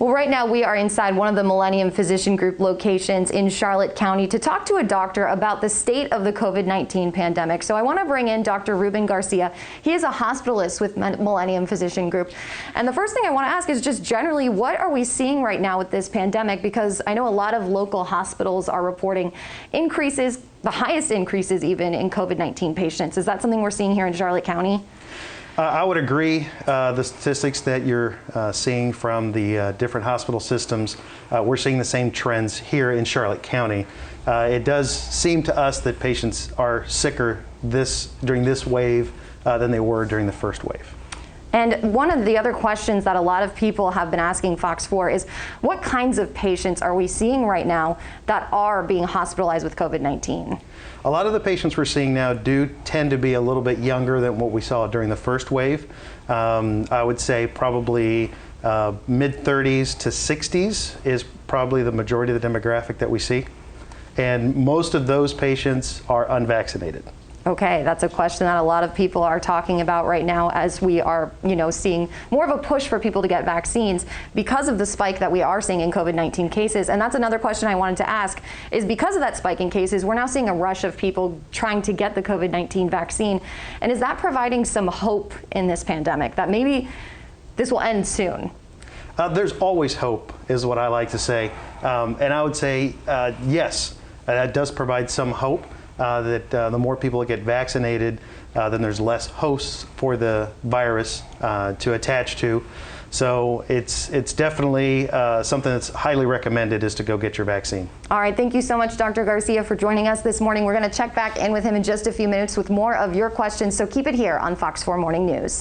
Well, right now we are inside one of the Millennium Physician Group locations in Charlotte County to talk to a doctor about the state of the COVID-19 pandemic. So I want to bring in Dr. Ruben Garcia. He is a hospitalist with Millennium Physician Group. And the first thing I want to ask is just generally, what are we seeing right now with this pandemic? Because I know a lot of local hospitals are reporting increases, the highest increases even in COVID-19 patients. Is that something we're seeing here in Charlotte County? I would agree. The statistics that you're seeing from the different hospital systems, we're seeing the same trends here in Charlotte County. It does seem to us that patients are sicker during this wave than they were during the first wave. And one of the other questions that a lot of people have been asking Fox 4 is, what kinds of patients are we seeing right now that are being hospitalized with COVID-19? A lot of the patients we're seeing now do tend to be a little bit younger than what we saw during the first wave. I would say probably mid-30s to 60s is probably the majority of the demographic that we see. And most of those patients are unvaccinated. Okay, that's a question that a lot of people are talking about right now as we are, seeing more of a push for people to get vaccines because of the spike that we are seeing in COVID-19 cases. And that's another question I wanted to ask, is because of that spike in cases, we're now seeing a rush of people trying to get the COVID-19 vaccine. And is that providing some hope in this pandemic that maybe this will end soon? There's always hope, is what I like to say. And I would say, yes, that does provide some hope. That the more people that get vaccinated, then there's less hosts for the virus to attach to. So it's definitely something that's highly recommended, is to go get your vaccine. All right, thank you so much, Dr. Garcia, for joining us this morning. We're going to check back in with him in just a few minutes with more of your questions, so keep it here on Fox 4 Morning News.